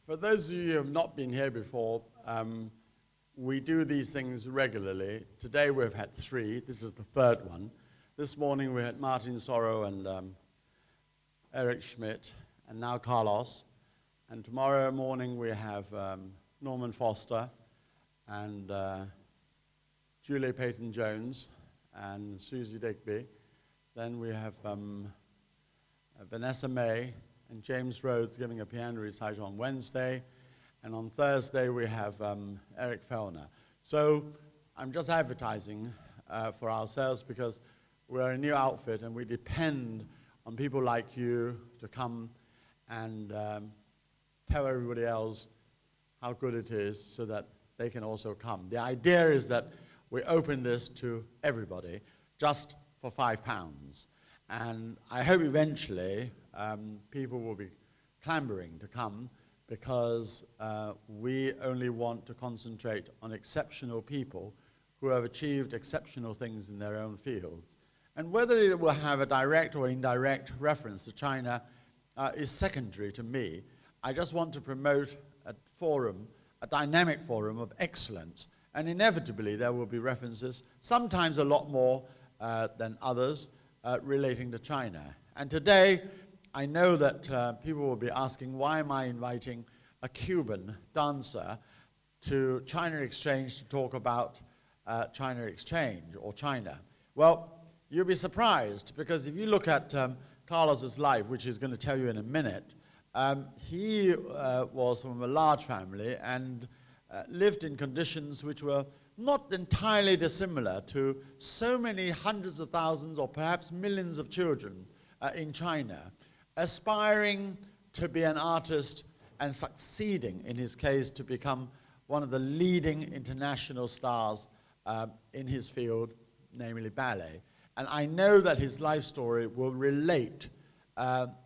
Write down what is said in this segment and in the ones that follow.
For those of you who have not been here before, we do these things regularly. Today we've had 3. This is the 3rd one. This morning we had Martin Sorrow and Eric Schmidt, and now Carlos. And tomorrow morning we have Norman Foster and Julie Peyton-Jones and Susie Digby. Then we have Vanessa May and James Rhodes giving a piano recital on Wednesday. And on Thursday we have Eric Fellner. So I'm just advertising for ourselves because we're a new outfit and we depend on people like you to come and tell everybody else how good it is so that they can also come. The idea is that we open this to everybody just for £5. And I hope eventually people will be clamoring to come because we only want to concentrate on exceptional people who have achieved exceptional things in their own fields. And whether it will have a direct or indirect reference to China is secondary to me. I just want to promote a forum, a dynamic forum of excellence. And inevitably there will be references, sometimes a lot more than others, relating to China. And today, I know that people will be asking, why am I inviting a Cuban dancer to China Exchange to talk about China Exchange or China? Well, you'll be surprised, because if you look at Carlos's life, which he's going to tell you in a minute, he was from a large family and lived in conditions which were not entirely dissimilar to so many hundreds of thousands or perhaps millions of children in China, aspiring to be an artist and succeeding, in his case, to become one of the leading international stars in his field, namely ballet. And I know that his life story will relate,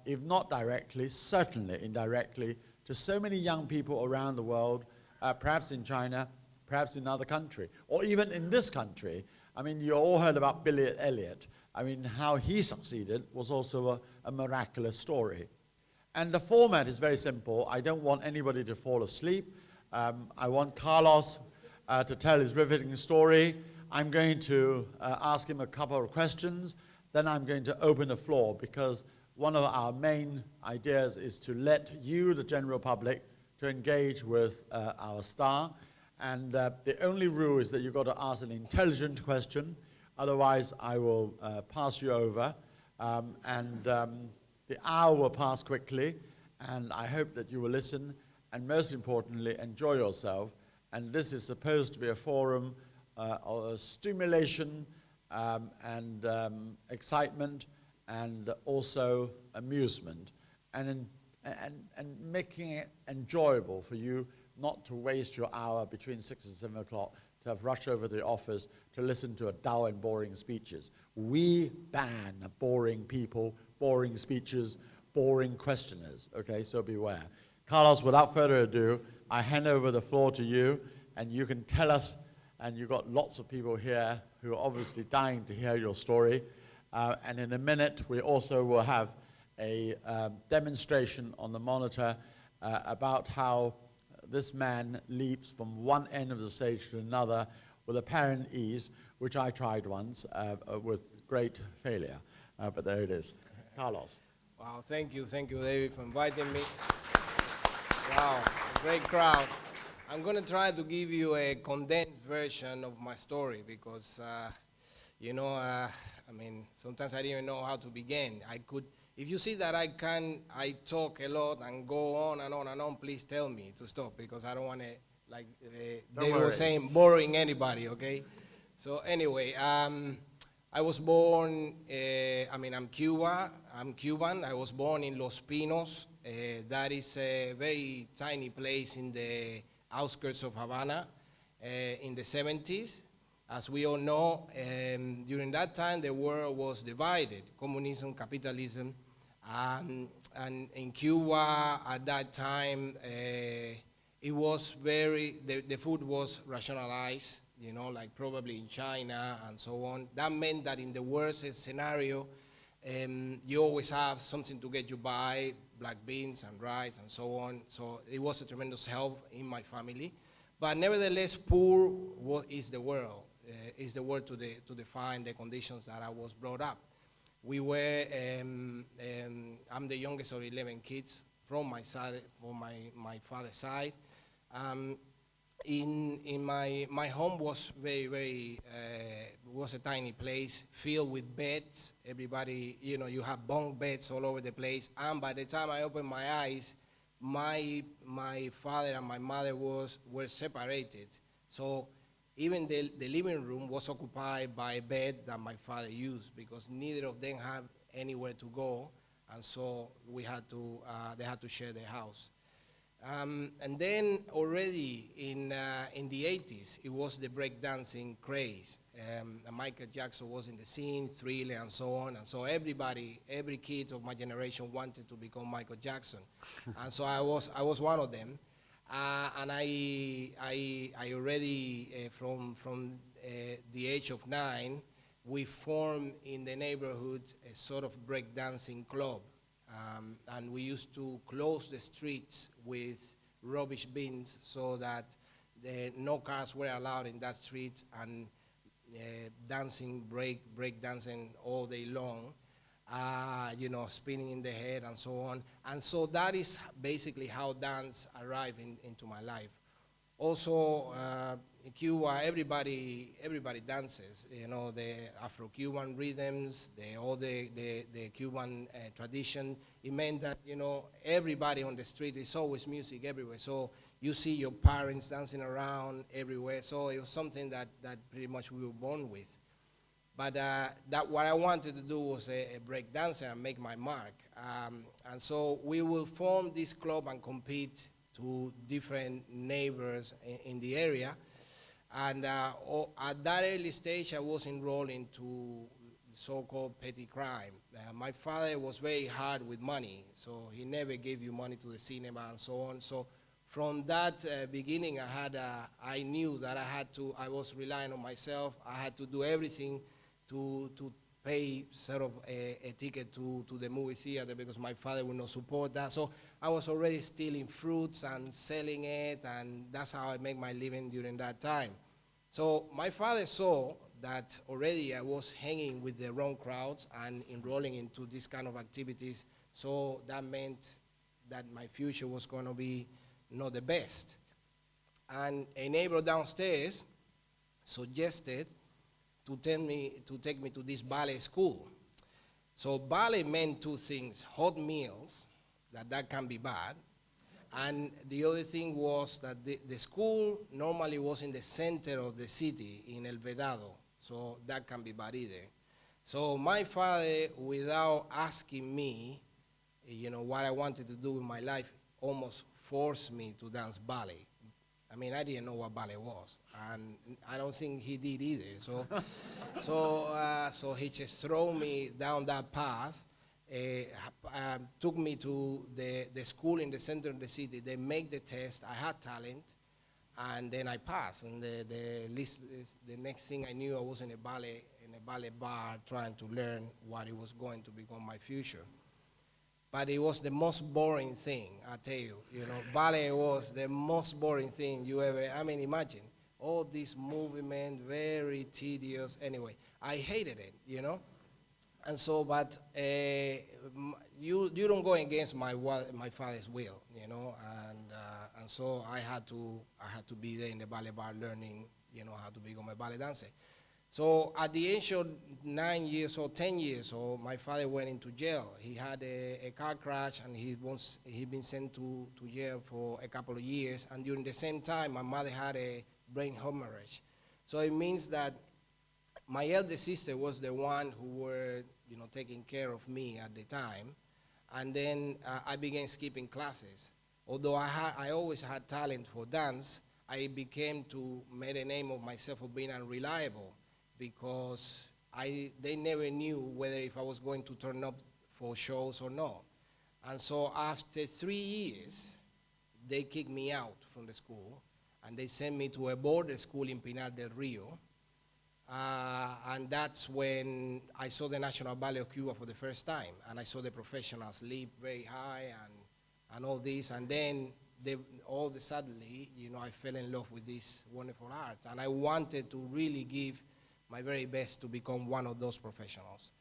if not directly, certainly indirectly, to so many young people around the world, perhaps in China, perhaps in another country, or even in this country. I mean, you all heard about Billy Elliot. I mean, how he succeeded was also a miraculous story. And the format is very simple. I don't want anybody to fall asleep. I want Carlos to tell his riveting story. I'm going to ask him a couple of questions. Then I'm going to open the floor, because one of our main ideas is to let you, the general public, to engage with our star. And the only rule is that you've got to ask an intelligent question. Otherwise, I will pass you over. The hour will pass quickly. And I hope that you will listen. And most importantly, enjoy yourself. And this is supposed to be a forum of stimulation and excitement and also amusement. And making it enjoyable for you, not to waste your hour between 6 and 7 o'clock to have rushed over to the office to listen to a dull and boring speeches. We ban boring people, boring speeches, boring questioners, okay, so beware. Carlos, without further ado, I hand over the floor to you, and you can tell us, and you've got lots of people here who are obviously dying to hear your story, and in a minute we also will have a demonstration on the monitor about how this man leaps from one end of the stage to another with apparent ease, which I tried once with great failure. But there it is. Carlos. Wow, thank you, David, for inviting me. Wow, great crowd. I'm going to try to give you a condensed version of my story because, you know, I mean, sometimes I didn't even know how to begin. If you see that I talk a lot and go on and on and on, please tell me to stop, because I don't want to, like they were saying, boring anybody, okay? So anyway, I was born, I'm Cuban. I was born in Los Pinos. That is a very tiny place in the outskirts of Havana in the 70s. As we all know, during that time, the world was divided, communism, capitalism, and in Cuba at that time, it was the food was rationalized, you know, like probably in China and so on. That meant that in the worst scenario, You always have something to get you by, black beans and rice and so on. So it was a tremendous help in my family. But nevertheless, poor is the word to define the conditions that I was brought up. We were, I'm the youngest of 11 kids from my side, from my father's side. In my home was was a tiny place filled with beds. Everybody, you have bunk beds all over the place. And by the time I opened my eyes, my father and my mother were separated. So even the living room was occupied by a bed that my father used because neither of them had anywhere to go, and so they had to share the house. And then already in the 80s, it was the breakdancing craze. Michael Jackson was in the scene, Thriller, and so on. And so every kid of my generation wanted to become Michael Jackson. And so I was one of them. And I already, from the age of 9, we formed in the neighborhood a sort of breakdancing club. And we used to close the streets with rubbish bins so that no cars were allowed in that street, and break dancing all day long, spinning in the head and so on. And so that is basically how dance arrived into my life. Also, in Cuba, everybody dances. The Afro-Cuban rhythms, the Cuban tradition. It meant that everybody on the street, is always music everywhere. So you see your parents dancing around everywhere. So it was something that pretty much we were born with. But what I wanted to do was a break dancer and make my mark. And so we will form this club and compete to different neighbors in the area. And at that early stage, I was enrolled into so-called petty crime. My father was very hard with money, so he never gave you money to the cinema and so on. So from that beginning, I knew that I was relying on myself. I had to do everything to pay sort of a ticket to the movie theater because my father would not support that. So I was already stealing fruits and selling it, and that's how I make my living during that time. So my father saw that already I was hanging with the wrong crowds and enrolling into this kind of activities, so that meant that my future was going to be not the best. And a neighbor downstairs suggested to take me to this ballet school. So ballet meant two things: hot meals, that can be bad, and the other thing was that the school normally was in the center of the city, in El Vedado, so that can be bad either. So my father, without asking me, what I wanted to do with my life, almost forced me to dance ballet. I mean, I didn't know what ballet was, and I don't think he did either. So he just threw me down that path, took me to the school in the center of the city. They make the test. I had talent, and then I passed. And the next thing I knew, I was in a ballet bar trying to learn what it was going to become my future. But it was the most boring thing, I tell you. Ballet was the most boring thing you ever, imagine. All this movement, very tedious. Anyway, I hated it, And so, but you don't go against my father's will, and so I had to be there in the ballet bar learning, how to become a ballet dancer. So at the age of 9 years old, 10 years old, my father went into jail. He had a car crash, and he'd been sent to jail for a couple of years. And during the same time, my mother had a brain hemorrhage. So it means that my elder sister was the one who were, taking care of me at the time. And then I began skipping classes. Although I always had talent for dance, I began to make a name of myself of being unreliable, because they never knew whether if I was going to turn up for shows or not. And so after 3 years, they kicked me out from the school, and they sent me to a border school in Pinar del Rio. And that's when I saw the National Ballet of Cuba for the first time, and I saw the professionals leap very high and all this, and then all of a suddenly, I fell in love with this wonderful art, and I wanted to really give my very best to become one of those professionals.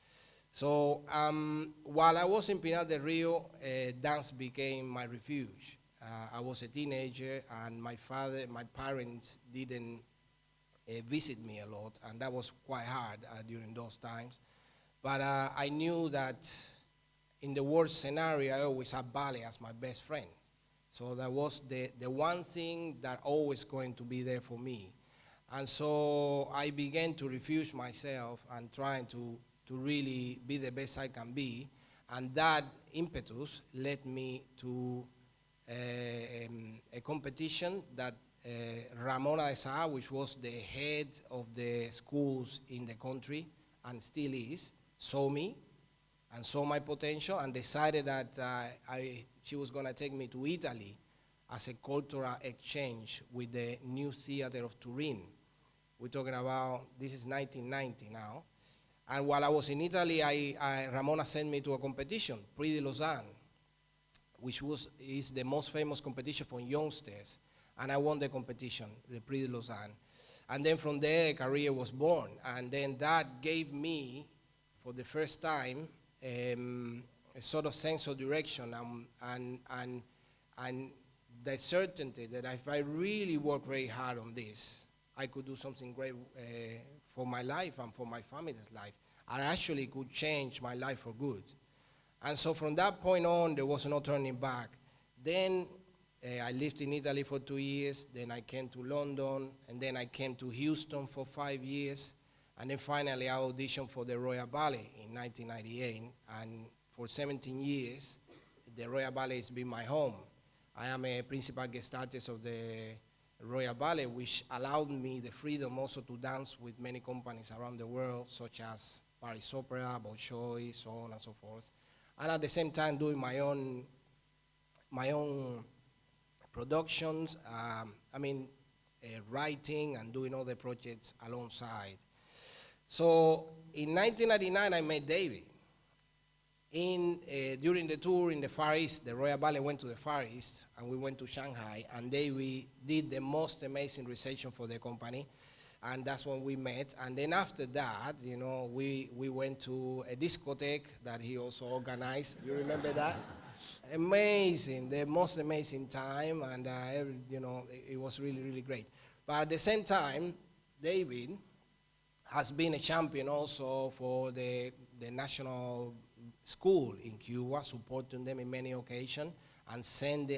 So while I was in Pinar del Rio, dance became my refuge. I was a teenager, and my parents didn't visit me a lot, and that was quite hard during those times. But I knew that in the worst scenario, I always had ballet as my best friend. So that was the one thing that always going to be there for me. And so I began to refuge myself and trying to really be the best I can be. And that impetus led me to a competition that Ramona de Saa, which was the head of the schools in the country and still is, saw me and saw my potential and decided that she was going to take me to Italy as a cultural exchange with the New Theater of Turin. We're talking about, this is 1990 now. And while I was in Italy, Ramona sent me to a competition, Prix de Lausanne, which is the most famous competition for youngsters. And I won the competition, the Prix de Lausanne. And then from there, a career was born. And then that gave me, for the first time, a sort of sense of direction and the certainty that if I really work very hard on this, I could do something great for my life and for my family's life. I actually could change my life for good. And so from that point on, there was no turning back. Then I lived in Italy for 2 years, then I came to London, and then I came to Houston for 5 years, and then finally I auditioned for the Royal Ballet in 1998, and for 17 years, the Royal Ballet has been my home. I am a principal guest artist of the Royal Ballet, which allowed me the freedom also to dance with many companies around the world, such as Paris Opera, Bolshoi, so on and so forth. And at the same time doing my own productions, writing and doing other projects alongside. So in 1999, I met David. During the tour in the Far East, the Royal Ballet went to the Far East, and we went to Shanghai, and David did the most amazing reception for the company, and that's when we met. And then after that, we went to a discotheque that he also organized. You remember that? Amazing, the most amazing time, and it was really, really great. But at the same time, David has been a champion also for the national school in Cuba, supporting them in many occasions, and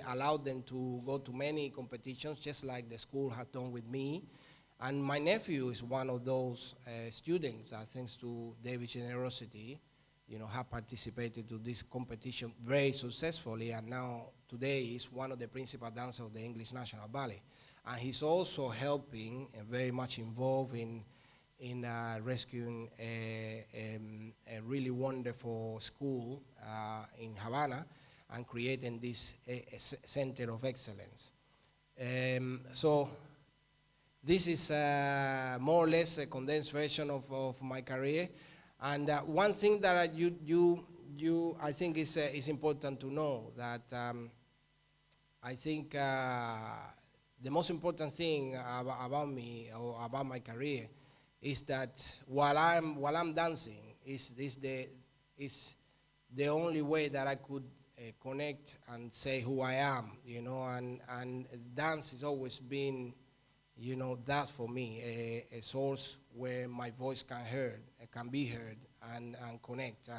allowed them to go to many competitions, just like the school had done with me. And my nephew is one of those students, thanks to David's generosity, have participated to this competition very successfully, and now today is one of the principal dancers of the English National Ballet. And he's also helping and very much involved in rescuing a really wonderful school in Havana and creating this center of excellence. So this is more or less a condensed version of my career. And one thing that I think is important to know, that I think the most important thing about me or about my career is that while I'm dancing is the only way that I could connect and say who I am, and dance has always been, that for me, a source where my voice can be heard and connect.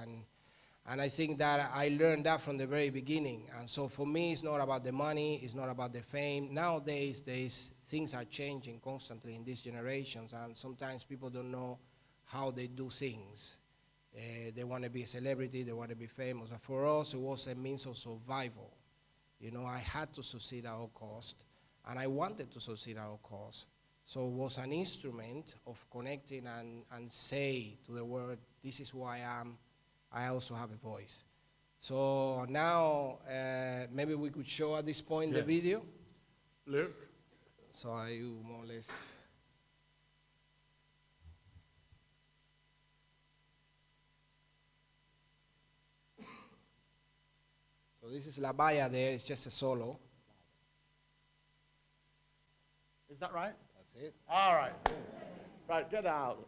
And I think that I learned that from the very beginning. And so for me, it's not about the money, it's not about the fame. Nowadays, things are changing constantly in these generations, and sometimes people don't know how they do things. They want to be a celebrity, they want to be famous. And for us, it was a means of survival. I had to succeed at all cost, and I wanted to succeed at all cost. So it was an instrument of connecting and say to the world, this is who I am, I also have a voice. So now, maybe we could show at this point the video. Luke? So I more or less. this is La Baya there, it's just a solo. Is that right? That's it. All right. Right, get out.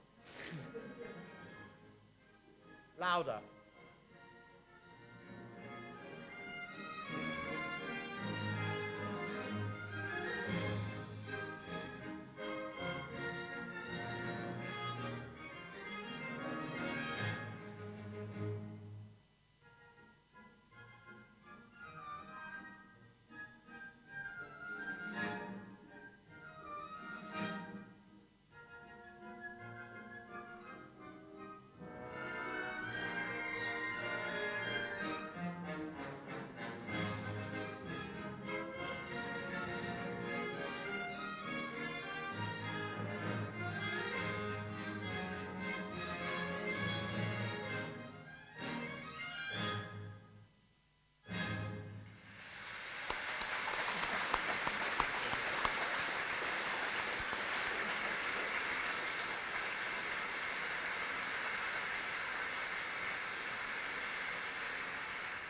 Louder.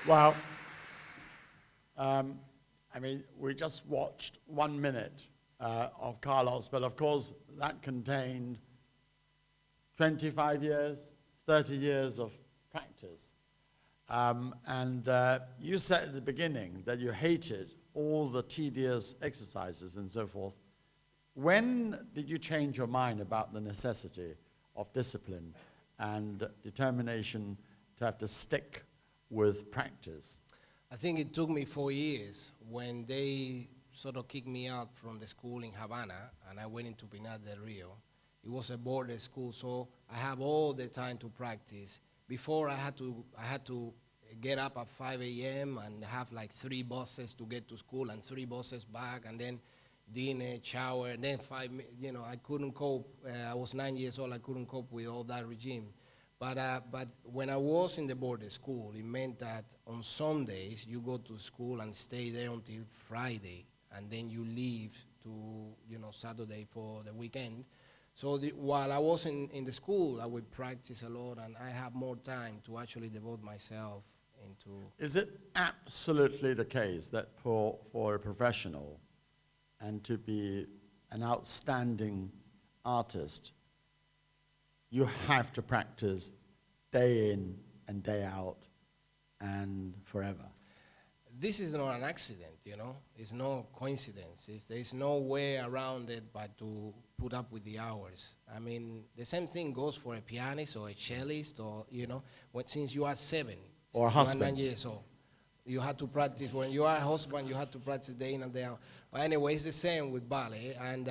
Well, I mean, we just watched 1 minute of Carlos, but of course that contained 25 years, 30 years of practice. And you said at the beginning that you hated all the tedious exercises and so forth. When did you change your mind about the necessity of discipline and determination to have to stick with practice? I think it took me 4 years when they sort of kicked me out from the school in Havana and I went into Pinar del Rio. It was a border school, so I have all the time to practice. Before I had to get up at 5 a.m. and have like 3 buses to get to school and 3 buses back and then dinner, shower, and then I couldn't cope. I was 9 years old, I couldn't cope with all that regime. But when I was in the border school, it meant that on Sundays you go to school and stay there until Friday, and then you leave to Saturday for the weekend. So while I was in the school, I would practice a lot, and I have more time to actually devote myself into. Is it absolutely the case that for a professional and to be an outstanding artist, you have to practice day in and day out and forever? This is not an accident, It's no coincidence. There's no way around it but to put up with the hours. I mean, the same thing goes for a pianist or a cellist or, since you are 7. Or a husband. You are 9 years old. You have to practice. When you are a husband, you have to practice day in and day out. But anyway, it's the same with ballet, and,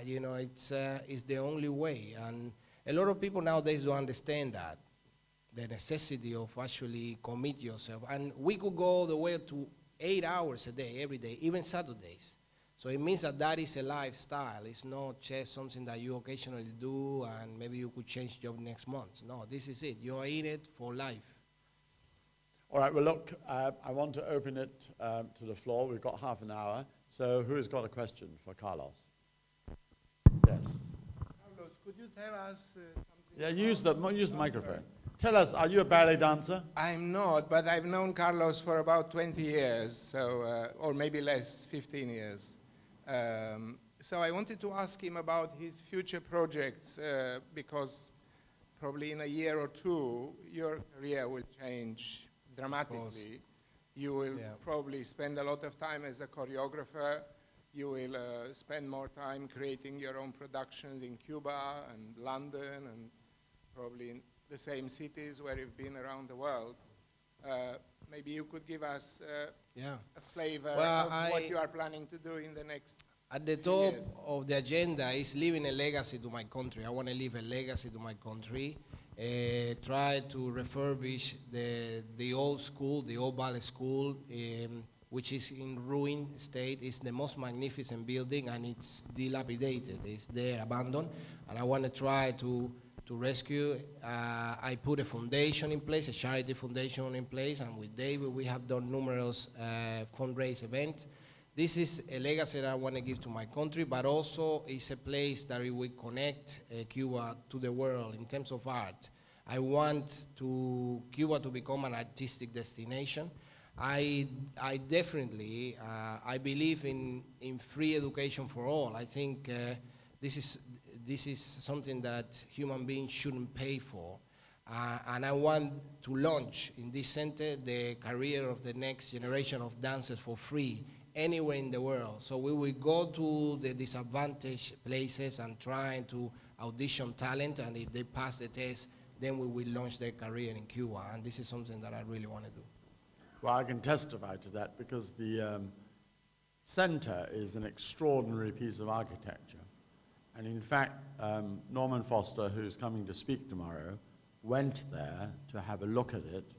it's the only way. And a lot of people nowadays don't understand that, the necessity of actually commit yourself. And we could go all the way to 8 hours a day, every day, even Saturdays. So it means that is a lifestyle. It's not just something that you occasionally do and maybe you could change job next month. No, this is it. You're in it for life. All right, well, look, I want to open it to the floor. We've got half an hour. So who has got a question for Carlos? Yes. Carlos, could you tell us something? Yeah, use the microphone. Tell us, are you a ballet dancer? I'm not, but I've known Carlos for about 20 years, so, or maybe less, 15 years. So I wanted to ask him about his future projects, because probably in a year or two, your career will change dramatically. You will probably spend a lot of time as a choreographer. You will spend more time creating your own productions in Cuba and London and probably in the same cities where you've been around the world. Maybe you could give us a flavor of what you are planning to do in the next At the top of the agenda is leaving a legacy to my country. I want to leave a legacy to my country. Try to refurbish the old school, the old ballet school, which is in ruin state. It's the most magnificent building and it's dilapidated. It's there abandoned. And I want to try to rescue. I put a foundation in place, a charity foundation in place, and with David we have done numerous fundraise events. This is a legacy that I want to give to my country, but also it's a place that will connect Cuba to the world in terms of art. I want Cuba to become an artistic destination. I definitely, I believe in free education for all. I think this is something that human beings shouldn't pay for. And I want to launch in this center the career of the next generation of dancers for free anywhere in the world. So we will go to the disadvantaged places and trying to audition talent, and if they pass the test, then we will launch their career in Cuba. And this is something that I really want to do. Well, I can testify to that because the center is an extraordinary piece of architecture. And in fact, Norman Foster, who's coming to speak tomorrow, went there to have a look at it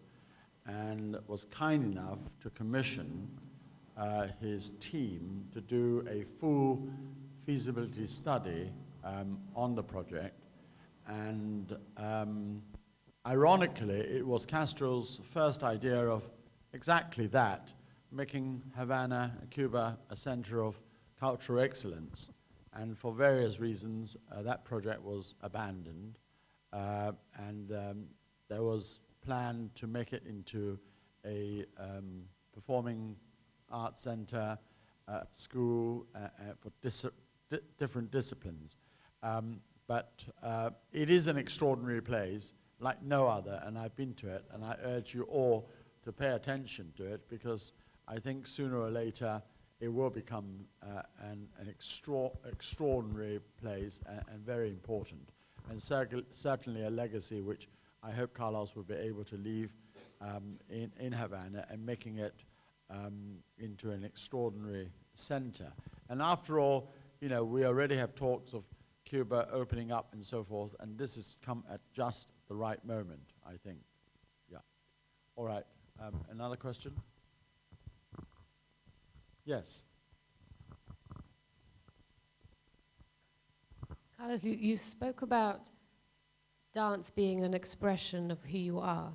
and was kind enough to commission his team to do a full feasibility study on the project. And ironically, it was Castro's first idea of exactly that, making Havana, Cuba, a center of cultural excellence. And for various reasons, that project was abandoned. And there was plan to make it into a performing arts center, school for different disciplines. But it is an extraordinary place, like no other, and I've been to it, and I urge you all to pay attention to it, because I think sooner or later it will become an extraordinary place and very important, and certainly a legacy which I hope Carlos will be able to leave in Havana, and making it into an extraordinary center. And after all, you know, we already have talks of Cuba opening up and so forth, and this has come at just the right moment, I think. Yeah. All right. Another question? Yes. Carlos, you spoke about dance being an expression of who you are.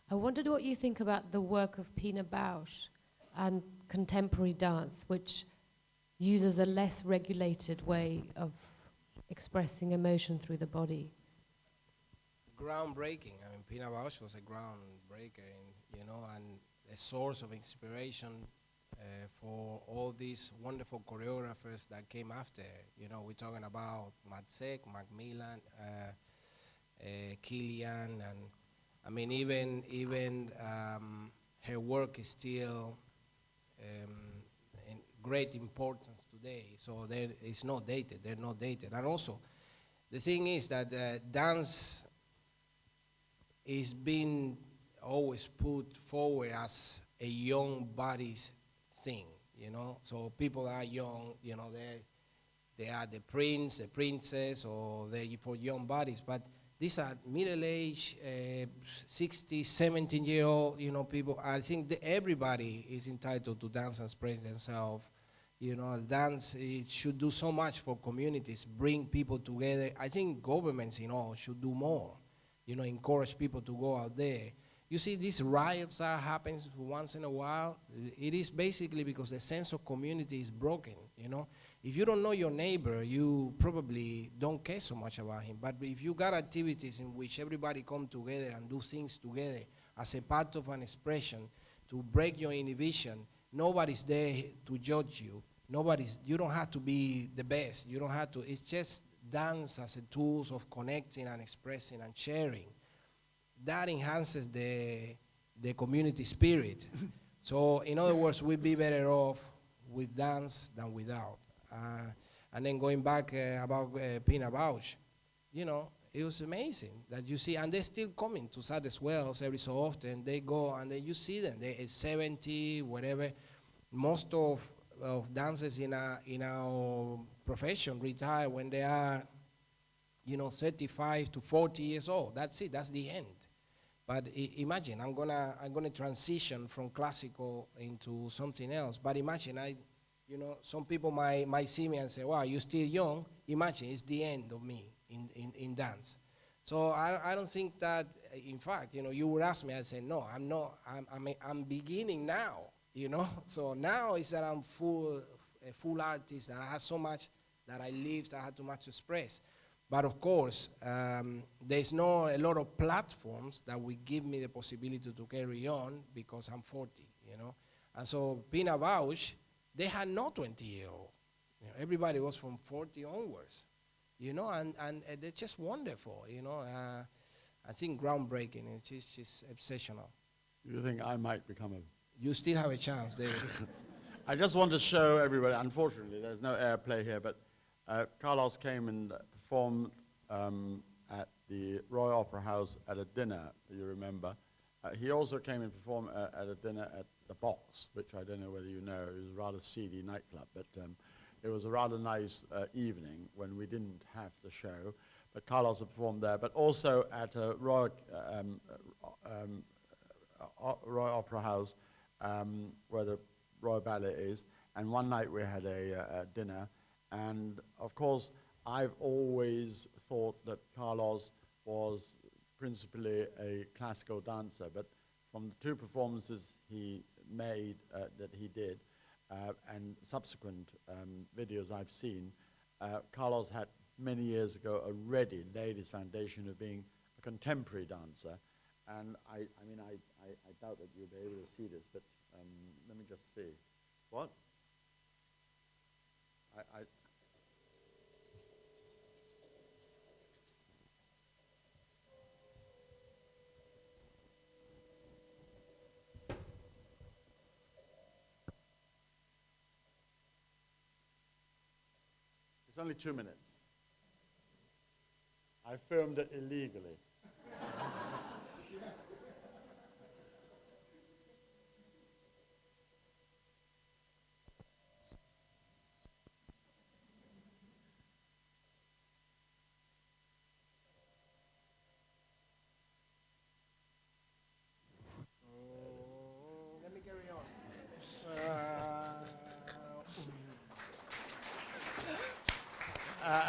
I wondered what you think about the work of Pina Bausch and contemporary dance, which uses a less regulated way of expressing emotion through the body. Groundbreaking. I mean, Pina Bausch was a groundbreaker, you know, and a source of inspiration for all these wonderful choreographers that came after. You know, we're talking about Matsek, Macmillan, Killian, and I mean, even her work is still in great importance today. So it's not dated. They're not dated. And also, the thing is that dance is being always put forward as a young body's thing, you know. So people are young, you know, they are the prince, the princess, or they're for young bodies. But these are middle-aged, 60, 17-year-old, you know, people. I think that everybody is entitled to dance and express themselves. You know, dance, it should do so much for communities, bring people together. I think governments, you know, should do more. You know, encourage people to go out there. You see these riots that happen once in a while, it is basically because the sense of community is broken, you know. If you don't know your neighbor, you probably don't care so much about him. But if you got activities in which everybody come together and do things together as a part of an expression to break your inhibition, nobody's there to judge you. You don't have to be the best. You don't have to, it's just dance as a tool of connecting and expressing and sharing. That enhances the community spirit. So in other words, we'd be better off with dance than without. And then going back about Pina Bausch, you know, it was amazing that you see, and they're still coming to Sadler's Wells every so often. They go and then you see them. They're 70, whatever. Most of dancers in our profession retire when they are, you know, 35 to 40 years old. That's it. That's the end. But imagine, I'm gonna transition from classical into something else. But imagine, you know, some people might see me and say, "Wow, you're still young." Imagine, it's the end of me in dance. So I don't think that. In fact, you know, you would ask me, I'd say, "No, I'm not. I'm beginning now." You know, so now is that I'm a full artist, and I have so much that I lived. I had too much to express. But of course, there's not a lot of platforms that will give me the possibility to carry on because I'm 40. you know. And so Pina Bausch, they had no 20-year-old. You know, everybody was from 40 onwards, you know, and they're just wonderful, you know. I think groundbreaking. It's just exceptional. You think I might become a... You still have a chance, David. I just want to show everybody, unfortunately, there's no airplay here, but Carlos came and performed at the Royal Opera House at a dinner, you remember. He also came and performed at a dinner at the Box, which I don't know whether you know. It was a rather seedy nightclub, but it was a rather nice evening when we didn't have the show. But Carlos had performed there, but also at a Royal Opera House where the Royal Ballet is. And one night we had a dinner. And of course, I've always thought that Carlos was principally a classical dancer, but from the two performances he made, that he did, and subsequent videos I've seen, Carlos had many years ago already laid his foundation of being a contemporary dancer. And I mean, I doubt that you'll be able to see this, but let me just see. What? It's only 2 minutes. I filmed it illegally. Let me carry on.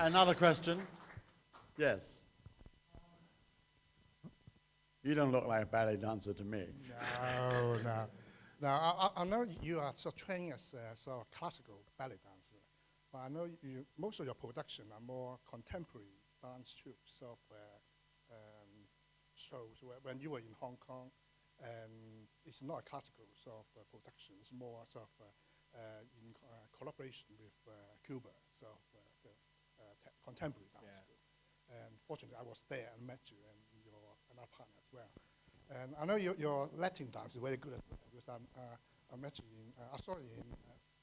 Another question? Yes. You don't look like a ballet dancer to me. No, no. Now, I know you are so trained as a sort of classical ballet dancer, but I know most of your production are more contemporary dance troupes, sort of shows when you were in Hong Kong, and it's not a classical sort of production, it's more sort of in collaboration with Cuba, sort of contemporary dance troupe. And fortunately, I was there and met you and your another partner as well. And I know your Latin dance is very good as well, because I met you I saw you in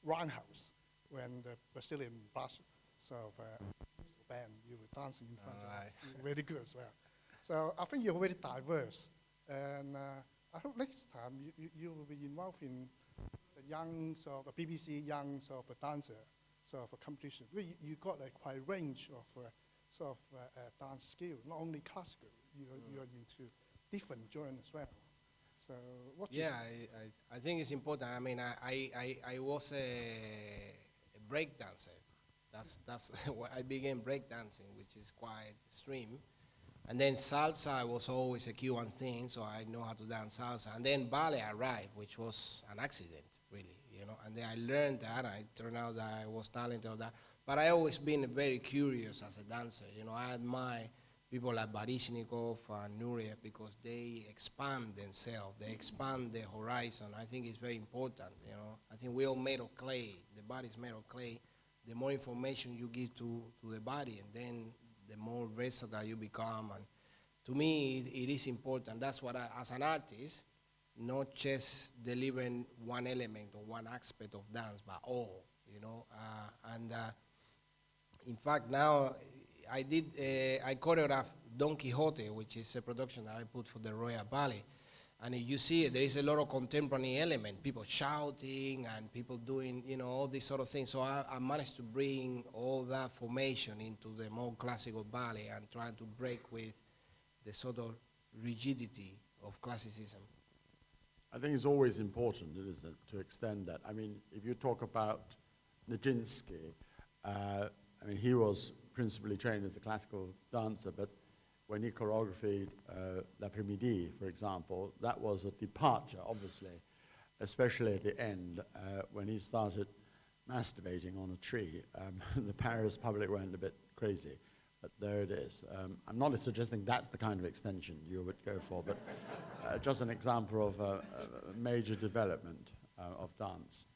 Roundhouse when the Brazilian brass band, you were dancing in front of us. Really good as well. So I think you're very diverse. And I hope next time you will be involved in the young sort of a BBC young sort of a dancer sort of a competition. You got a quite range of sort of dance skill, not only classical. You're into different genre as well. So what? Yeah, I think it's important. I mean, I was a break dancer. That's where I began break dancing, which is quite extreme. And then salsa was always a Cuban thing, so I know how to dance salsa. And then ballet arrived, which was an accident, really, you know. And then I learned that, and it turned out that I was talented on that. But I always been very curious as a dancer, you know. I admire people like Baryshnikov and Nureyev because they expand themselves, they expand their horizon. I think it's very important, you know. I think we're all made of clay. The body's made of clay. The more information you give to the body, and then the more versatile you become. And to me, it is important. That's what as an artist, not just delivering one element or one aspect of dance, but all, you know. In fact, now I choreographed Don Quixote, which is a production that I put for the Royal Ballet. And if you see it, there is a lot of contemporary element, people shouting and people doing, you know, all these sort of things. So I managed to bring all that formation into the more classical ballet and try to break with the sort of rigidity of classicism. I think it's always important, isn't it, to extend that. I mean, if you talk about Nijinsky, I mean, he was principally trained as a classical dancer, but when he choreographed L'Après-Midi, for example, that was a departure, obviously, especially at the end when he started masturbating on a tree. The Paris public went a bit crazy. But there it is. I'm not suggesting that's the kind of extension you would go for, but just an example of a major development of dance.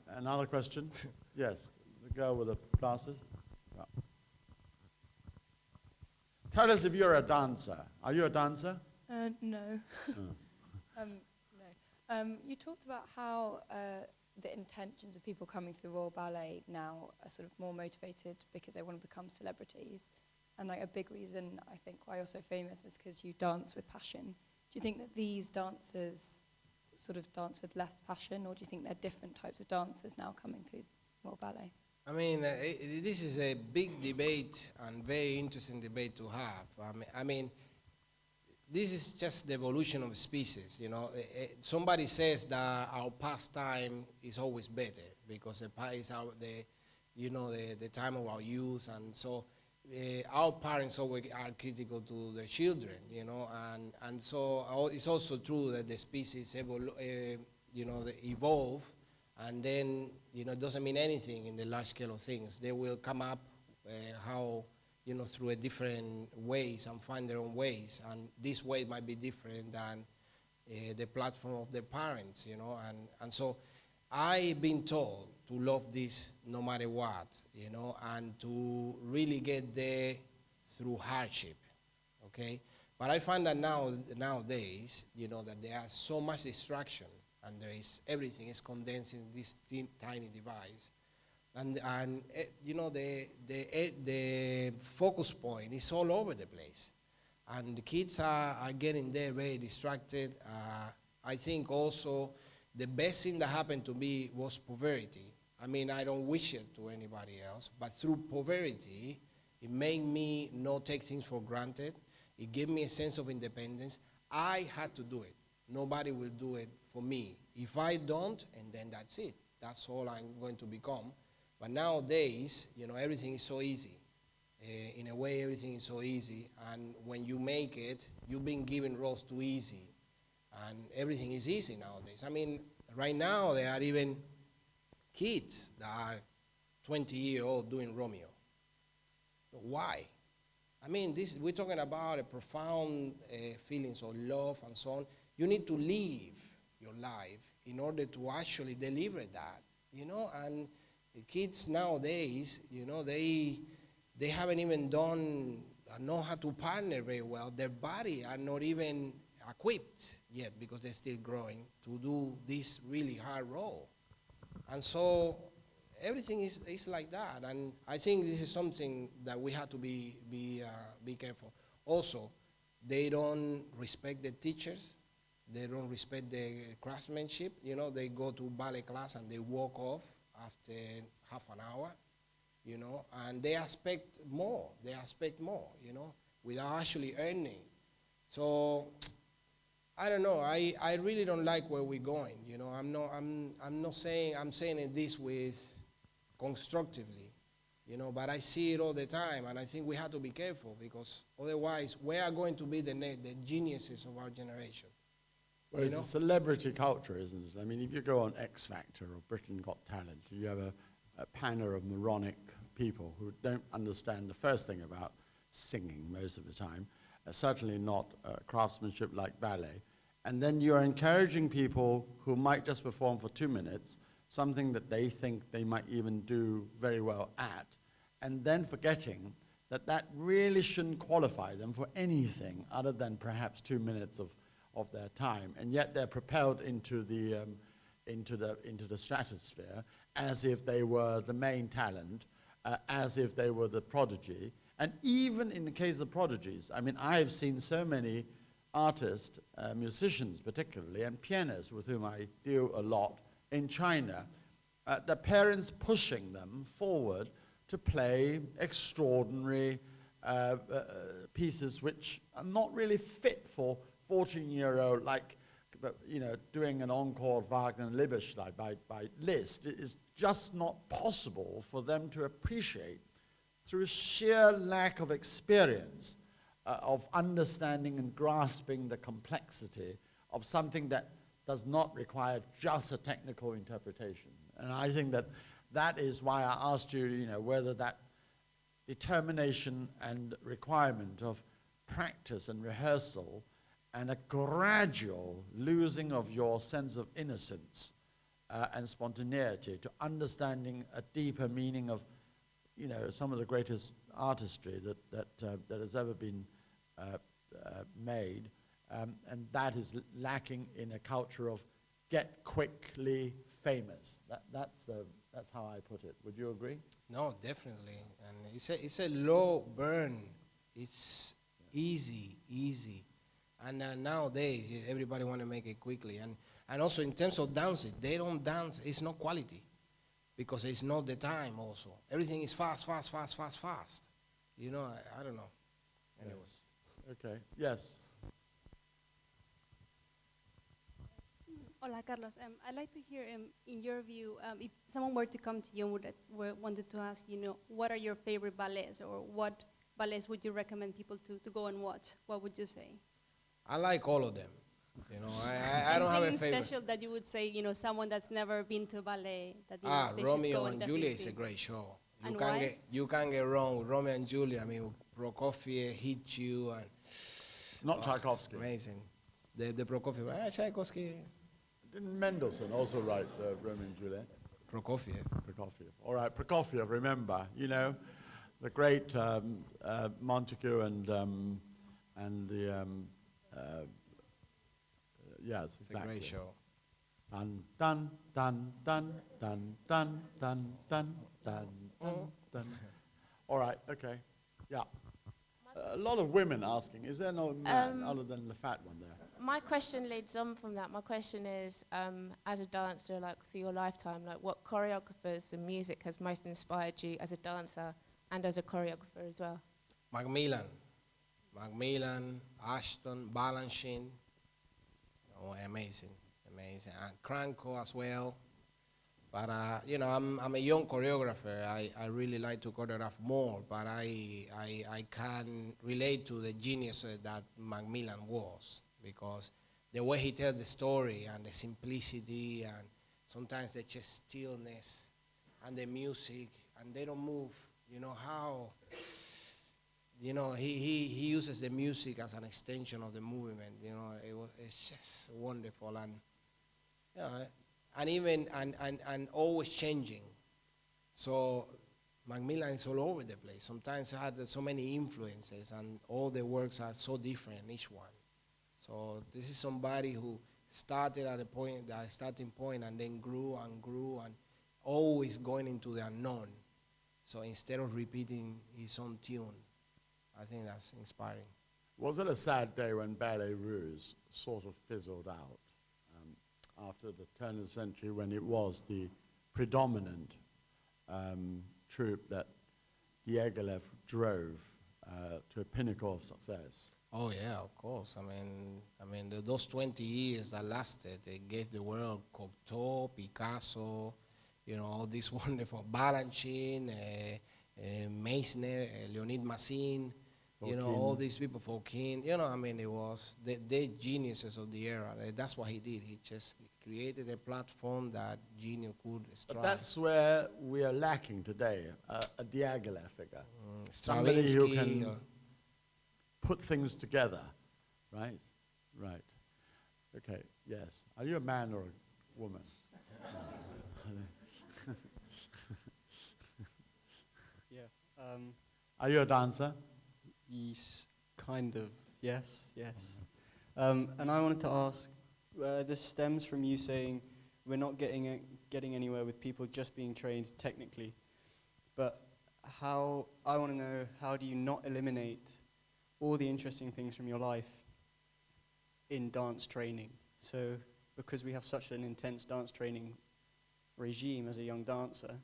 Another question? Yes, the girl with the glasses. Yeah. Tell us if you're a dancer. Are you a dancer? No. Oh. No. You talked about how the intentions of people coming through Royal Ballet now are sort of more motivated because they want to become celebrities. And like a big reason, I think, why you're so famous is because you dance with passion. Do you think that these dancers sort of dance with less passion, or do you think they're different types of dancers now coming through Royal Ballet? I mean, this is a big debate and very interesting debate to have. I mean, this is just the evolution of species, you know. Somebody says that our pastime is always better because the past is the time of our youth, and so our parents always are critical to their children, you know, and so it's also true that the species they evolve, and then, you know, it doesn't mean anything in the large scale of things. They will come up through a different ways and find their own ways, and this way might be different than the platform of their parents, you know, and so I've been told to love this no matter what, you know, and to really get there through hardship, okay? But I find that nowadays, you know, that there are so much distraction, and everything is condensed in this tiny device. And you know, the focus point is all over the place. And the kids are getting there very distracted. I think also the best thing that happened to me was poverty. I mean, I don't wish it to anybody else, but through poverty, it made me not take things for granted. It gave me a sense of independence. I had to do it. Nobody will do it for me. If I don't, and then that's it. That's all I'm going to become. But nowadays, you know, everything is so easy. In a way, everything is so easy. And when you make it, you've been given roles too easy. And everything is easy nowadays. I mean, right now, there are even kids that are 20-year-old doing Romeo. So why? I mean, we're talking about a profound feelings of love and so on. You need to live your life in order to actually deliver that, you know, and the kids nowadays, you know, they haven't even know how to partner very well. Their body are not even equipped yet because they're still growing to do this really hard role. And so everything is like that. And I think this is something that we have to be careful. Also, they don't respect the teachers. They don't respect the craftsmanship. You know, they go to ballet class and they walk off after half an hour, you know, and they expect more, you know, without actually earning. So I don't know, I really don't like where we're going, you know. I'm saying this with constructively, you know, but I see it all the time, and I think we have to be careful because otherwise we are going to be the geniuses of our generation. Well, it's a celebrity culture, isn't it? I mean, if you go on X Factor or Britain Got Talent, you have a panel of moronic people who don't understand the first thing about singing most of the time, certainly not craftsmanship like ballet. And then you're encouraging people who might just perform for 2 minutes, something that they think they might even do very well at, and then forgetting that that really shouldn't qualify them for anything other than perhaps 2 minutes of their time, and yet they're propelled into the stratosphere as if they were the main talent, as if they were the prodigy. And even in the case of prodigies, I mean, I have seen so many artists, musicians particularly, and pianists with whom I deal a lot in China, the parents pushing them forward to play extraordinary pieces which are not really fit for 14-year-old, like, you know, doing an encore of Wagner and Liebestreit by Liszt. It is just not possible for them to appreciate through sheer lack of experience of understanding and grasping the complexity of something that does not require just a technical interpretation. And I think that is why I asked you, you know, whether that determination and requirement of practice and rehearsal and a gradual losing of your sense of innocence and spontaneity to understanding a deeper meaning of, you know, some of the greatest artistry that has ever been made, and that is lacking in a culture of get quickly famous. That's how I put it. Would you agree? No, definitely. And it's a low burn. It's easy. And nowadays, everybody want to make it quickly. And also in terms of dancing, they don't dance. It's not quality because it's not the time also. Everything is fast. You know, I don't know. Anyways. Okay, yes. Hola, Carlos. I'd like to hear, in your view, if someone were to come to you and wanted to ask, you know, what are your favorite ballets, or what ballets would you recommend people to go and watch, what would you say? I like all of them. You know, I don't have a Anything favorite. special that you would say, you know, someone that's never been to ballet, that you know, they should Romeo go and definitely Julia is see? a great show. And why? You can't get wrong with Romeo and Julia. I mean, Prokofiev hit you and Not it's Tchaikovsky. amazing. The Prokofiev. Tchaikovsky. Didn't Mendelssohn also write Romeo and Juliet? Prokofiev. Prokofiev. All right, Prokofiev, remember, you know, the great Montague and the, yes, It's exactly. a great show. Dun, dun, dun, dun, dun, dun, dun, dun, dun, dun, dun. All right, okay, yeah. A lot of women asking, is there no man other than the fat one there? My question leads on from that. My question is, as a dancer, like through your lifetime, like what choreographers and music has most inspired you as a dancer and as a choreographer as well? Macmillan, Ashton, Balanchine. Oh, amazing. And Cranko as well. But, you know, I'm a young choreographer. I really like to choreograph more, but I can relate to the genius that Macmillan was, because the way he tells the story and the simplicity and sometimes the just stillness and the music, and they don't move. You know how, you know, he uses the music as an extension of the movement. You know, it's just wonderful. And, you know, and even, and always changing. So Macmillan is all over the place. Sometimes I had so many influences, and all the works are so different, each one. So this is somebody who started at the starting point, and then grew and always going into the unknown. So instead of repeating his own tune, I think that's inspiring. Was it a sad day when Ballet Rouge sort of fizzled out after the turn of the century, when it was the predominant troupe that Diaghilev drove to a pinnacle of success? Oh yeah, of course. I mean, those 20 years that lasted, they gave the world Cocteau, Picasso, you know, all these wonderful Balanchine, Meissner, Leonid Massin, you know, all these people, Fouquin, you know, I mean, it was the geniuses of the era. That's what he did. He just created a platform that genius could strike. But that's where we are lacking today, a Diaghilev figure. Somebody who Stravinsky, can put things together, right? Right. Okay, yes. Are you a man or a woman? Yeah. Are you a dancer? Yes, kind of. Yes. And I wanted to ask, this stems from you saying we're not getting anywhere with people just being trained technically. But I want to know, how do you not eliminate all the interesting things from your life in dance training? So because we have such an intense dance training regime as a young dancer,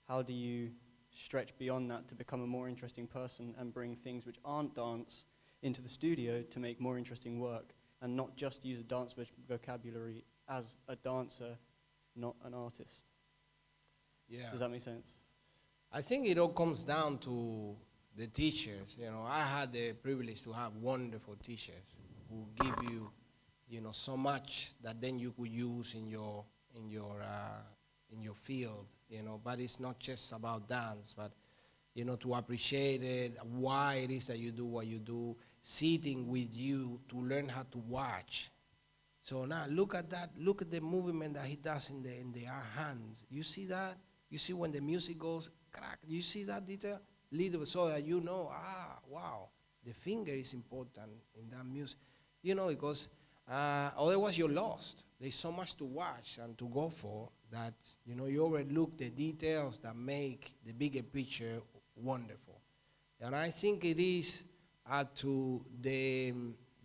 how do you stretch beyond that to become a more interesting person and bring things which aren't dance into the studio to make more interesting work, and not just use a dance vocabulary as a dancer, not an artist? Yeah. Does that make sense? I think it all comes down to the teachers. You know, I had the privilege to have wonderful teachers who give you, you know, so much that then you could use in your field. You know, but it's not just about dance. But you know, to appreciate it, why it is that you do what you do, sitting with you to learn how to watch. So now look at that, look at the movement that he does in the hands. You see that? You see when the music goes, crack, you see that detail? Little bit, so that you know, wow, the finger is important in that music. You know, because otherwise you're lost. There's so much to watch and to go for that, you know, you overlook the details that make the bigger picture wonderful. And I think it is up to the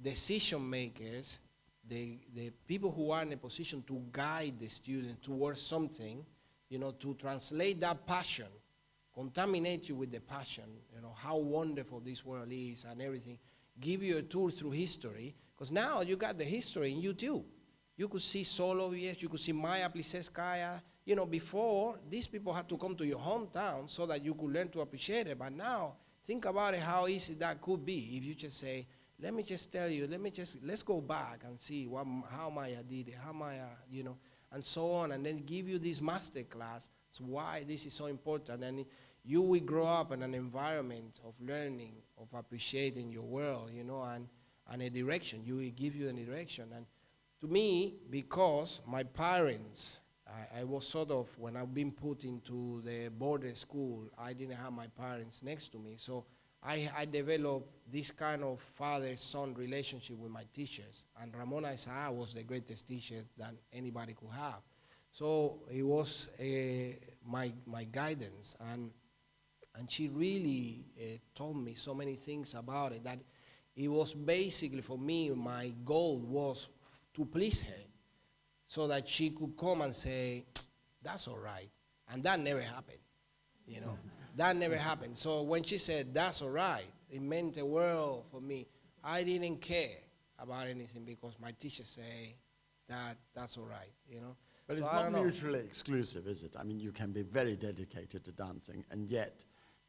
decision makers, the people who are in a position to guide the student towards something, you know, to translate that passion, contaminate you with the passion, you know, how wonderful this world is and everything, give you a tour through history, because now you got the history in YouTube. You could see Soloviev, you could see Maya Plisetskaya. You know, before, these people had to come to your hometown so that you could learn to appreciate it. But now, think about it, how easy that could be if you just say, let me just tell you, let's go back and see how Maya did it, how Maya, you know, and so on, and then give you this master class, so why this is so important. And you will grow up in an environment of learning, of appreciating your world, you know, and a direction. You will give you a direction. And to me, because my parents, I was sort of, when I've been put into the border school, I didn't have my parents next to me. So I developed this kind of father-son relationship with my teachers. And Ramona Isaac was the greatest teacher that anybody could have. So it was my guidance. And she really told me so many things about it that it was basically, for me, my goal was to please her so that she could come and say, that's all right. And that never happened, you know. That never happened. So when she said, that's all right, it meant the world for me. I didn't care about anything because my teacher said that's all right, you know. But so it's not mutually exclusive, is it? I mean, you can be very dedicated to dancing, and yet,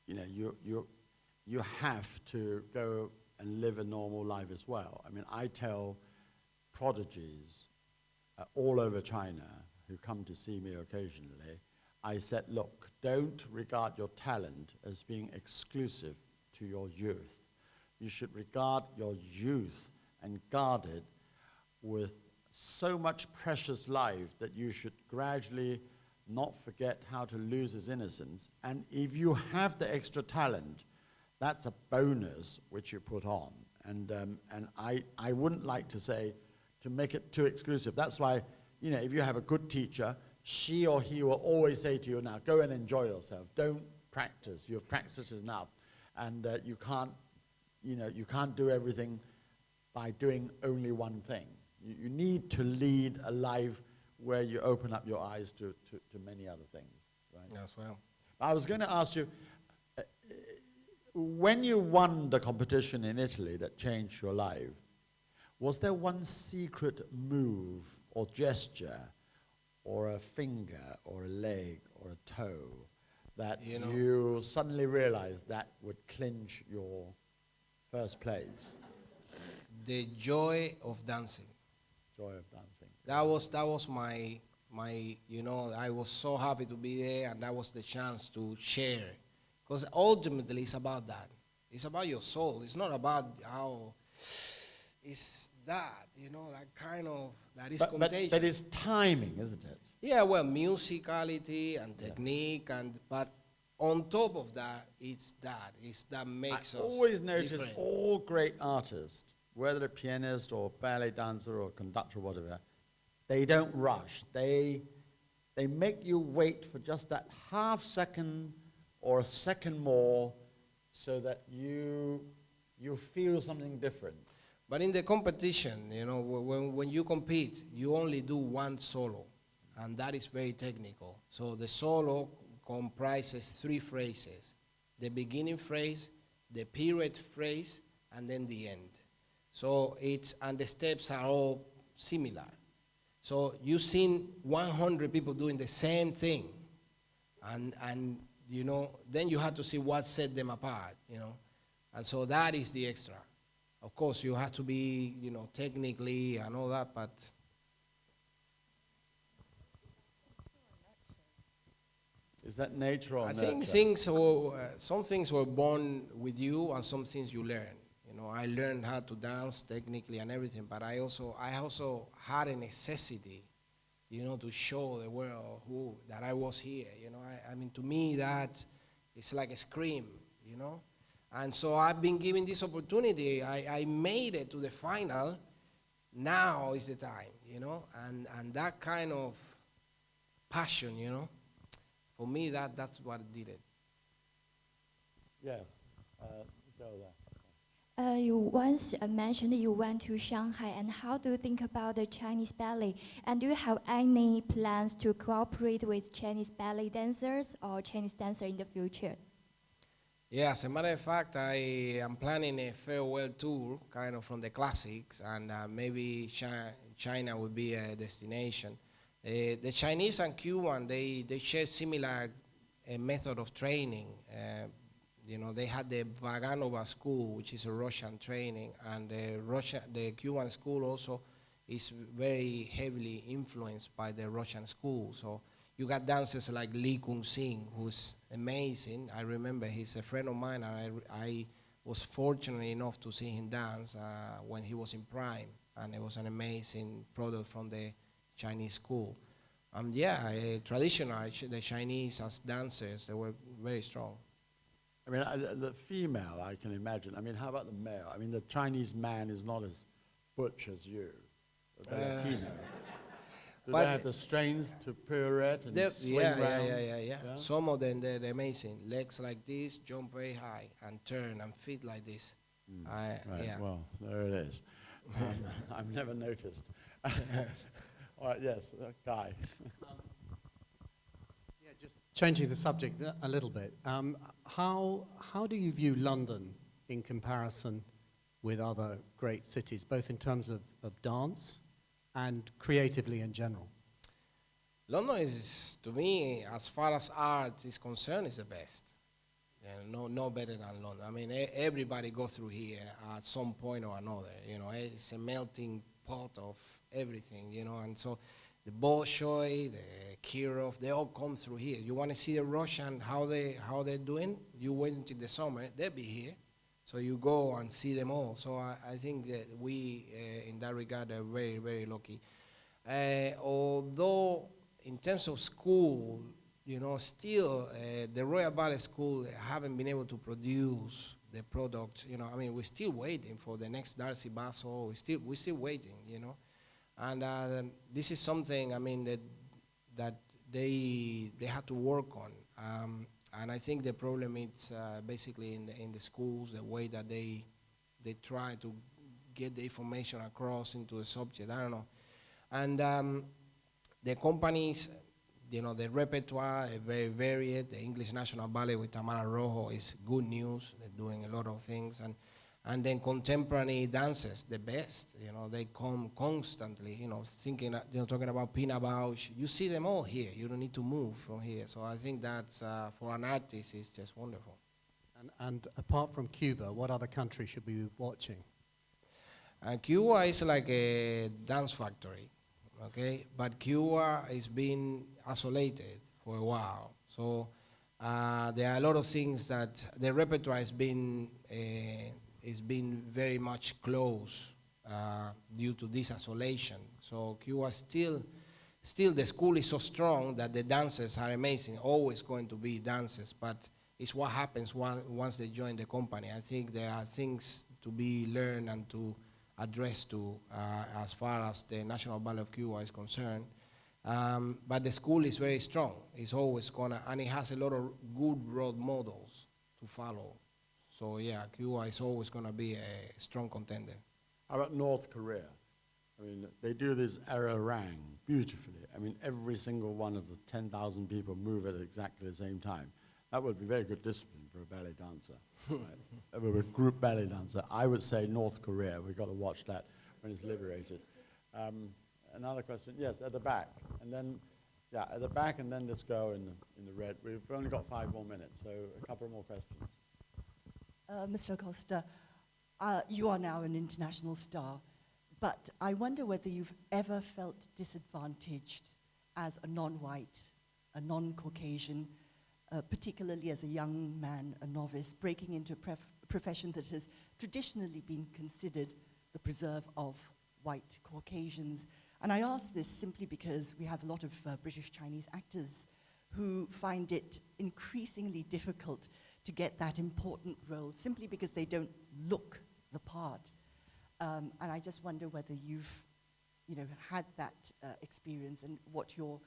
you know, you have to go and live a normal life as well. I mean, I tell prodigies all over China who come to see me occasionally, I said, look, don't regard your talent as being exclusive to your youth. You should regard your youth and guard it with so much precious life that you should gradually not forget how to lose his innocence. And if you have the extra talent, that's a bonus which you put on. And I wouldn't like to say, to make it too exclusive. That's why, you know, if you have a good teacher, she or he will always say to you, now go and enjoy yourself. Don't practice. You've practiced enough. And you can't, you know, you can't do everything by doing only one thing. You need to lead a life where you open up your eyes to many other things, right? Yes, well. I was going to ask you, when you won the competition in Italy that changed your life, was there one secret move or gesture or a finger or a leg or a toe that you suddenly realized that would clinch your first place? The joy of dancing. Joy of dancing. That was my, you know, I was so happy to be there, and that was the chance to share. Because ultimately it's about that. It's about your soul. It's not about how, it's that, you know, that kind of, that is contagious. But it's timing, isn't it? Yeah, well, musicality and technique, but on top of that, it's that makes us always notice different. All great artists, whether a pianist or ballet dancer or conductor or whatever, they don't rush. They make you wait for just that half second or a second more so that you feel something different. But in the competition, you know, when you compete, you only do one solo, and that is very technical. So the solo comprises 3 phrases: the beginning phrase, the period phrase, and then the end. So and the steps are all similar. So you've seen 100 people doing the same thing, and you know, then you have to see what set them apart, you know, and so that is the extra. Of course, you have to be, you know, technically and all that, but Is that nature or I nurture? think some things were born with you and some things you learn. You know, I learned how to dance technically and everything, but I also had a necessity, you know, to show the world that I was here. You know, I mean, to me that it's like a scream, you know. And so I've been given this opportunity. I made it to the final. Now is the time, you know, and that kind of passion, you know, for me that's what did it. Yes. Go there. You once mentioned you went to Shanghai, and how do you think about the Chinese ballet? And do you have any plans to cooperate with Chinese ballet dancers or Chinese dancers in the future? Yeah, as a matter of fact, I am planning a farewell tour, kind of from the classics, and maybe China would be a destination. The Chinese and Cuban, they share similar method of training. You know, they had the Vaganova school, which is a Russian training, and the Cuban school also is very heavily influenced by the Russian school. So you got dancers like Lee Kung Sing, who's amazing. I remember he's a friend of mine, and I was fortunate enough to see him dance when he was in prime, and it was an amazing product from the Chinese school. Traditional, the Chinese as dancers, they were very strong. I mean, the female, I can imagine. I mean, how about the male? I mean, the Chinese man is not as butch as you. The Filipino. Do they have the strains to pirouette and swing round? Yeah. Some of them, they're amazing. Legs like this, jump very high, and turn, and feet like this. Right, well, there it is. I've never noticed. All right, yes, Guy. Just changing the subject a little bit. How do you view London in comparison with other great cities, both in terms of dance and creatively in general? London is, to me, as far as art is concerned, is the best. No better than London. I mean, everybody goes through here at some point or another. You know, it's a melting pot of everything. You know, and so the Bolshoi, the Kirov, they all come through here. You want to see the Russian how they're doing? You wait until the summer; they'll be here. So you go and see them all. So I think that we, in that regard, are very, very lucky. Although in terms of school, you know, still the Royal Ballet School haven't been able to produce the product. You know, I mean, we're still waiting for the next Darcy Basso. We're still waiting. You know, and this is something, I mean, that they have to work on. And I think the problem is basically in the schools, the way that they try to get the information across into the subject. I don't know. And the companies, you know, the repertoire is very varied. The English National Ballet with Tamara Rojo is good news. They're doing a lot of things. And then contemporary dancers, the best. You know, they come constantly, you know, thinking, you know, talking about Pina Bausch. You see them all here. You don't need to move from here. So I think that's, for an artist, it's just wonderful. And apart from Cuba, what other country should we be watching? Cuba is like a dance factory, okay? But Cuba is being isolated for a while. So there are a lot of things that the repertoire has been very much closed due to this isolation. So Cuba still the school is so strong that the dancers are amazing, always going to be dancers, but it's what happens once they join the company. I think there are things to be learned and to address to as far as the National Ballet of Cuba is concerned. But the school is very strong. It's always gonna, and it has a lot of good role models to follow. So yeah, Cuba is always gonna be a strong contender. How about North Korea? I mean, they do this error-rang beautifully. I mean, every single one of the 10,000 people move at exactly the same time. That would be very good discipline for a ballet dancer. Right? A group ballet dancer. I would say North Korea. We've got to watch that when it's liberated. Another question? Yes, at the back. And then, yeah, at the back, and then let's go in the red. We've only got 5 more minutes, so a couple more questions. Mr. Acosta, you are now an international star, but I wonder whether you've ever felt disadvantaged as a non-white, a non-Caucasian, particularly as a young man, a novice, breaking into a profession that has traditionally been considered the preserve of white Caucasians. And I ask this simply because we have a lot of British Chinese actors who find it increasingly difficult to get that important role simply because they don't look the part. And I just wonder whether you've had that experience and what your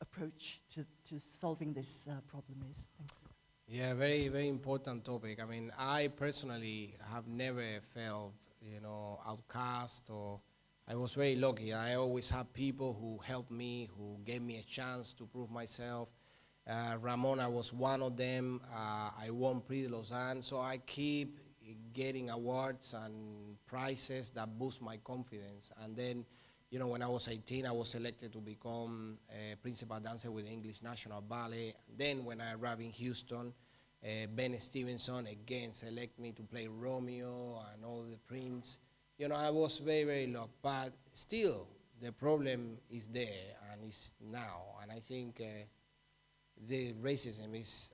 approach to solving this problem is. Thank you. Yeah, very, very important topic. I mean, I personally have never felt, outcast, or I was very lucky. I always had people who helped me, who gave me a chance to prove myself. Ramona was one of them. I won Prix de Lausanne, so I keep getting awards and prizes that boost my confidence. And then, when I was 18, I was selected to become a principal dancer with the English National Ballet. Then when I arrived in Houston, Ben Stevenson again selected me to play Romeo and all the prints. I was very, very lucky, but still the problem is there and is now. And I think the racism is,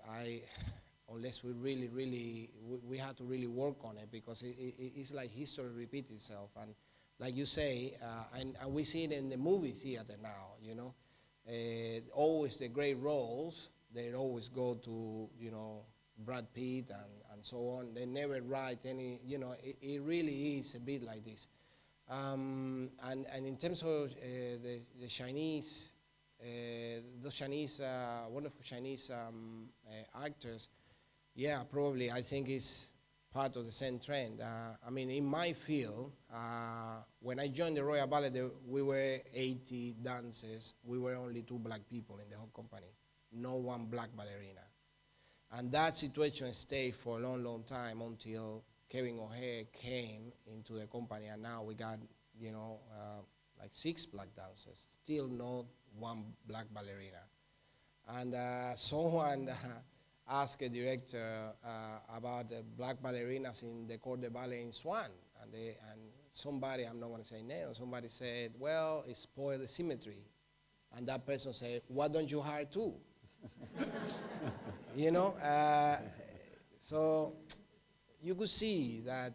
unless we really, we have to really work on it, because it's like history repeats itself. And like you say, and we see it in the movie theater now, always the great roles, they always go to, Brad Pitt and so on. They never write any, it really is a bit like this. And in terms of the Chinese, those Chinese, wonderful Chinese actors, yeah, probably I think it's part of the same trend. I mean, in my field, when I joined the Royal Ballet, we were 80 dancers. We were only 2 black people in the whole company, no one black ballerina. And that situation stayed for a long, long time until Kevin O'Hare came into the company, and now we got, like 6 black dancers, still not 1 black ballerina. And someone asked a director about the black ballerinas in the Corps de Ballet in Swan, and somebody, I'm not going to say name, somebody said, well, it spoiled the symmetry. And that person said, why don't you hire 2? So you could see that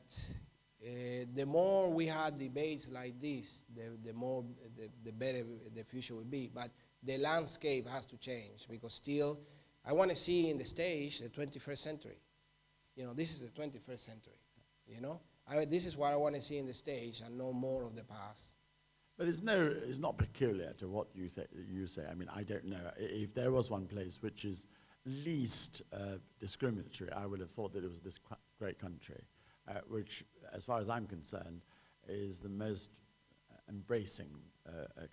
the more we had debates like this, the better the future will be. But the landscape has to change, because still, I want to see in the stage the 21st century. This is the 21st century, this is what I want to see in the stage, and no more of the past. But it's not peculiar to what you say. I mean, I don't know. If there was one place which is least discriminatory, I would have thought that it was this great country, which, as far as I'm concerned, is the most embracing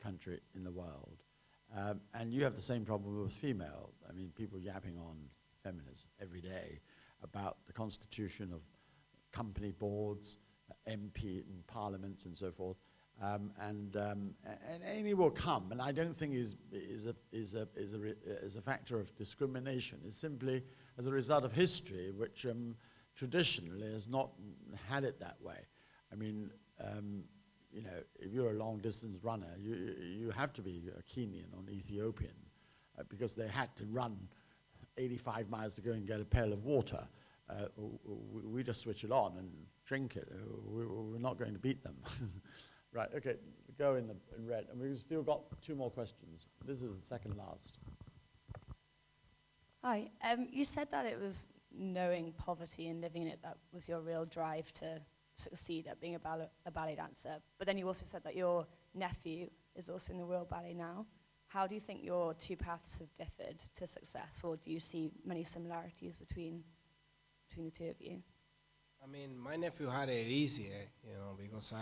country in the world. And you have the same problem with female. I mean, people yapping on feminism every day about the constitution of company boards, MP and parliaments and so forth. And Amy will come, and I don't think is a factor of discrimination. It's simply as a result of history, which traditionally has not had it that way. I mean, if you're a long-distance runner, you have to be a Kenyan or an Ethiopian, because they had to run 85 miles to go and get a pail of water. We just switch it on and drink it. We're not going to beat them. Right, okay, go in red. And we've still got 2 more questions. This is the second last. Hi, you said that it was knowing poverty and living in it that was your real drive to succeed at being a ballet dancer. But then you also said that your nephew is also in the Royal Ballet now. How do you think your 2 paths have differed to success, or do you see many similarities between the 2 of you? I mean, my nephew had it easier, because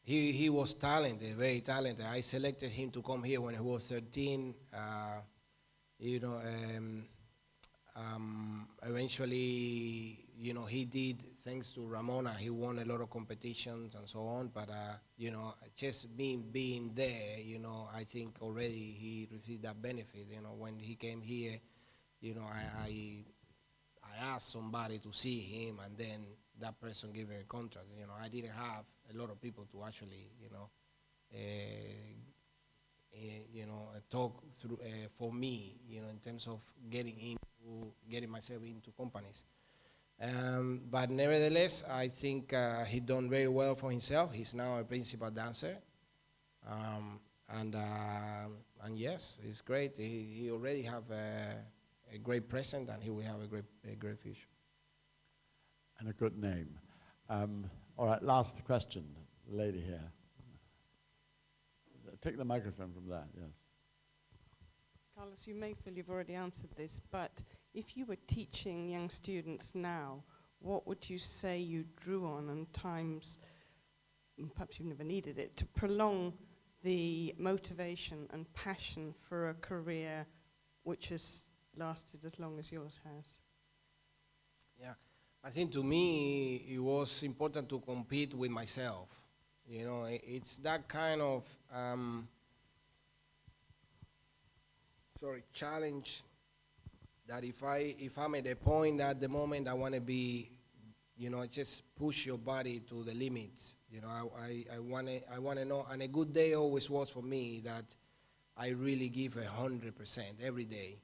he was talented, very talented. I selected him to come here when he was 13. Eventually, he did, thanks to Ramona, he won a lot of competitions and so on. But just being there, I think already he received that benefit. When he came here, I asked somebody to see him, and then that person gave me a contract. I didn't have a lot of people to actually, talk through for me, in terms of getting myself into companies. But nevertheless, I think he done very well for himself. He's now a principal dancer. And yes, it's great. He already have a great present, and he will have a great future. And a good name. All right, last question, the lady here. Take the microphone from there, yes. Carlos, you may feel you've already answered this, but if you were teaching young students now, what would you say you drew on and times, perhaps you've never needed it, to prolong the motivation and passion for a career which has lasted as long as yours has? Yeah, I think to me it was important to compete with myself. It's that kind of challenge that if I'm at a point at the moment I want to be, just push your body to the limits. I want to know, and a good day always was for me that I really give 100% every day,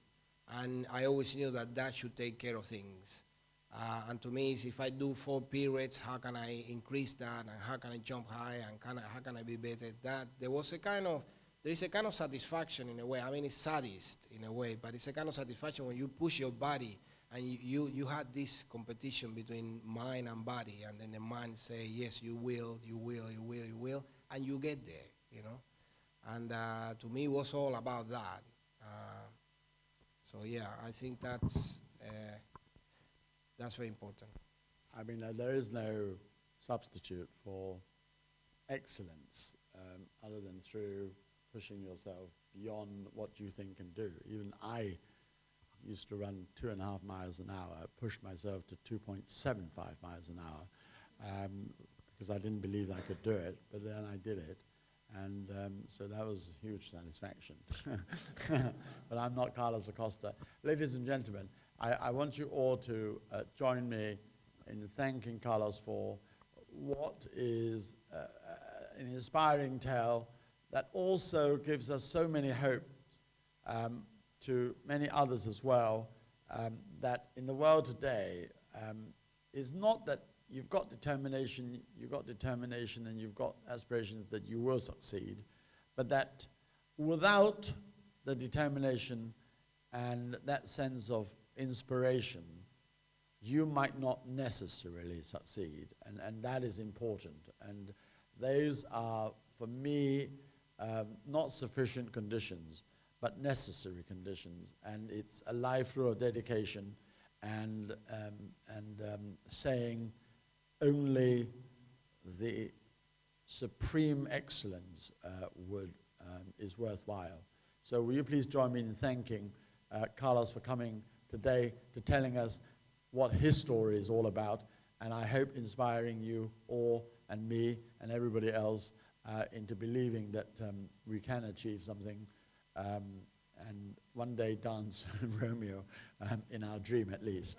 and I always knew that should take care of things. And to me, if I do 4 periods, how can I increase that, and how can I jump high, and how can I be better at that? There is a kind of satisfaction in a way. I mean, it's sadist in a way, but it's a kind of satisfaction when you push your body, and you had this competition between mind and body, and then the mind say, yes, you will, and you get there, And to me, it was all about that. So yeah, I think that's very important. I mean, there is no substitute for excellence other than through pushing yourself beyond what you think can do. Even I used to run 2.5 miles an hour, pushed myself to 2.75 miles an hour because I didn't believe I could do it, but then I did it. And so that was a huge satisfaction. But I'm not Carlos Acosta. Ladies and gentlemen, I want you all to join me in thanking Carlos for what is an inspiring tale that also gives us so many hopes to many others as well, that in the world today is not that you've got determination and you've got aspirations that you will succeed, but that without the determination and that sense of inspiration, you might not necessarily succeed, and that is important. And those are, for me, not sufficient conditions, but necessary conditions. And it's a life through of dedication and saying only the supreme excellence is worthwhile. So will you please join me in thanking Carlos for coming today to telling us what his story is all about, and I hope inspiring you all and me and everybody else into believing that we can achieve something and one day dance Romeo in our dream at least.